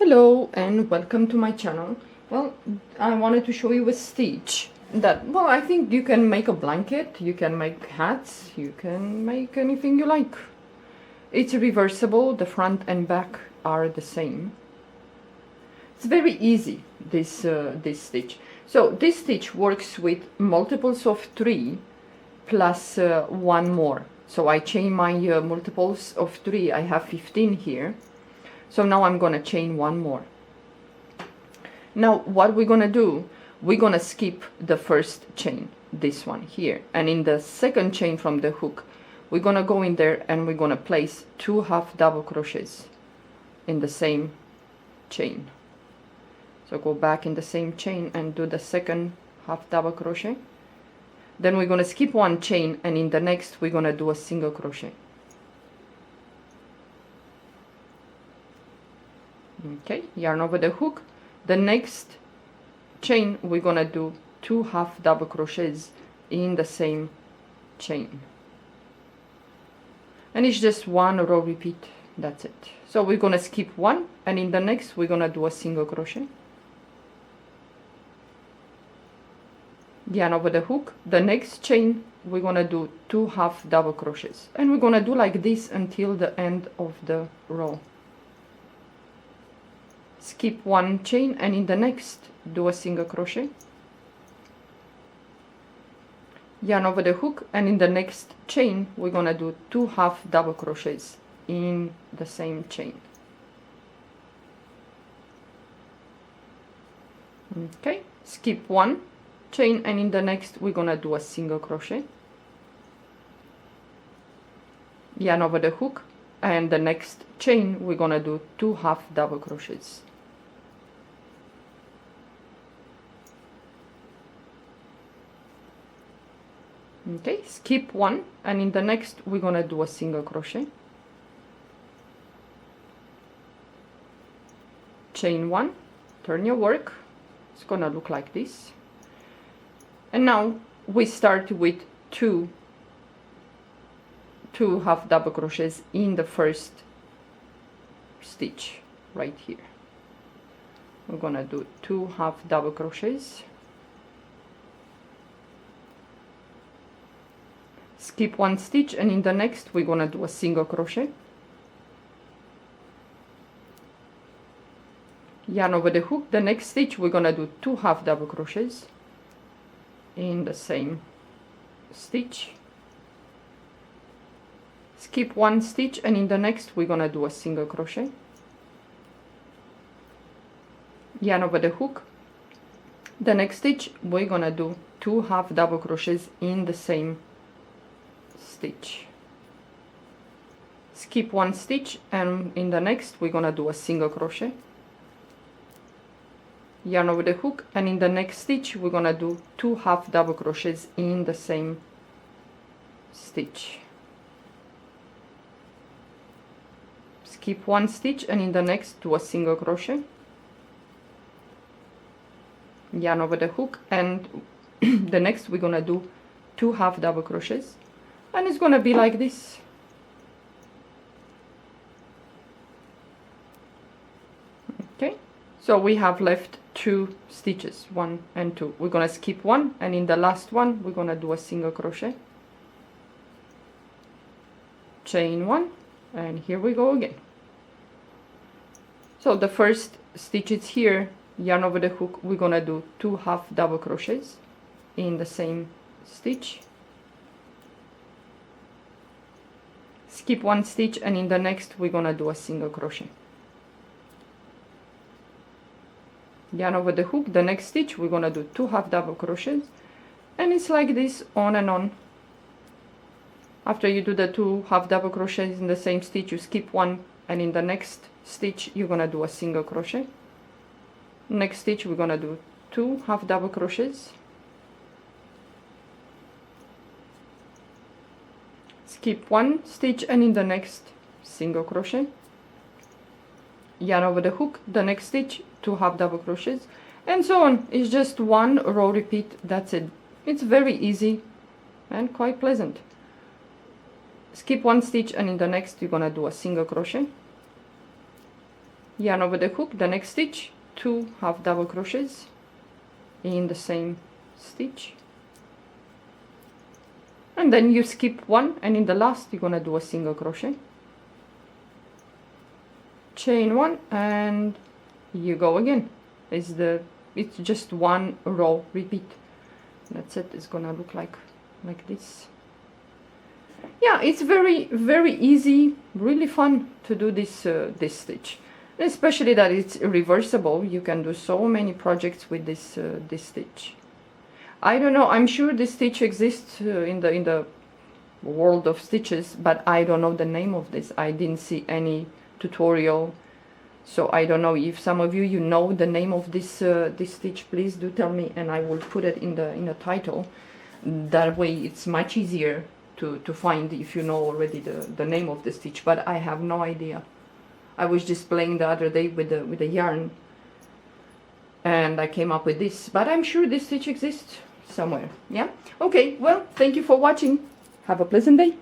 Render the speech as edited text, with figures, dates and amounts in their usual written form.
Hello and welcome to my channel. Well, I wanted to show you a stitch that, well, I think you can make a blanket, you can make hats, you can make anything you like. It's reversible, the front and back are the same. It's very easy, this stitch. So this stitch works with multiples of 3 plus one more. So I chain my multiples of 3, I have 15 here. So now I'm gonna chain one more. Now what we're gonna do, we're gonna skip the first chain, this one here, and in the second chain from the hook we're gonna go in there and we're gonna place 2 half double crochets in the same chain. So go back in the same chain and do the second half double crochet. Then we're gonna skip one chain and in the next we're gonna do a single crochet. Okay, yarn over the hook. The next chain we're gonna do 2 half double crochets in the same chain, and it's just one row repeat, that's it. So we're gonna skip one and in the next we're gonna do a single crochet, yarn over the hook. The next chain we're gonna do 2 half double crochets, and we're gonna do like this until the end of the row. Skip one chain and in the next do a single crochet, yarn over the hook, and in the next chain we're gonna do 2 half double crochets in the same chain. Okay, skip one chain and in the next we're gonna do a single crochet, yarn over the hook, and the next chain we're gonna do 2 half double crochets. Okay, skip one and in the next we're gonna do a single crochet, chain one, turn your work, it's gonna look like this. And now we start with two half double crochets in the first stitch right here. We're gonna do 2 half double crochets, skip one stitch, and in the next we're gonna do a single crochet, yarn over the hook. The next stitch we're gonna do 2 half double crochets in the same stitch, skip one stitch, and in the next we're gonna do a single crochet, yarn over the hook. The next stitch we're gonna do 2 half double crochets in the same stitch, skip one stitch, and in the next we're gonna do a single crochet, yarn over the hook, and in the next stitch we're gonna do 2 half double crochets in the same stitch, skip one stitch, and in the next do a single crochet, yarn over the hook, and the next we're gonna do 2 half double crochets, and it's gonna be like this. Okay, so we have left 2 stitches, 1 and 2. We're gonna skip one, and in the last one we're gonna do a single crochet, chain one, and here we go again. So the first stitch is here, yarn over the hook, we're gonna do 2 half double crochets in the same stitch, skip one stitch, and in the next we're gonna do a single crochet, yarn over the hook. The next stitch we're gonna do 2 half double crochets, and it's like this on and on. After you do the 2 half double crochets in the same stitch, you skip one, and in the next stitch you're gonna do a single crochet. Next stitch we're gonna do 2 half double crochets, skip one stitch, and in the next single crochet, yarn over the hook. The next stitch 2 half double crochets, and so on. It's just one row repeat, that's it. It's very easy and quite pleasant. Skip one stitch, and in the next you're gonna do a single crochet, yarn over the hook, the next stitch, 2 half double crochets in the same stitch, and then you skip 1, and in the last you're gonna do a single crochet, chain 1, and you go again. It's just 1 row repeat. That's it. It's gonna look like this. Yeah, it's very, very easy, really fun to do this this stitch, especially that it's reversible. You can do so many projects with this this stitch. I don't know, I'm sure this stitch exists in the world of stitches, but I don't know the name of this. I didn't see any tutorial, so I don't know. If some of you know the name of this this stitch, please do tell me, and I will put it in the title. That way it's much easier to find if you know already the name of the stitch, but I have no idea. I was just playing the other day with the yarn, and I came up with this, but I'm sure this stitch exists somewhere. Yeah, okay, well, thank you for watching. Have a pleasant day.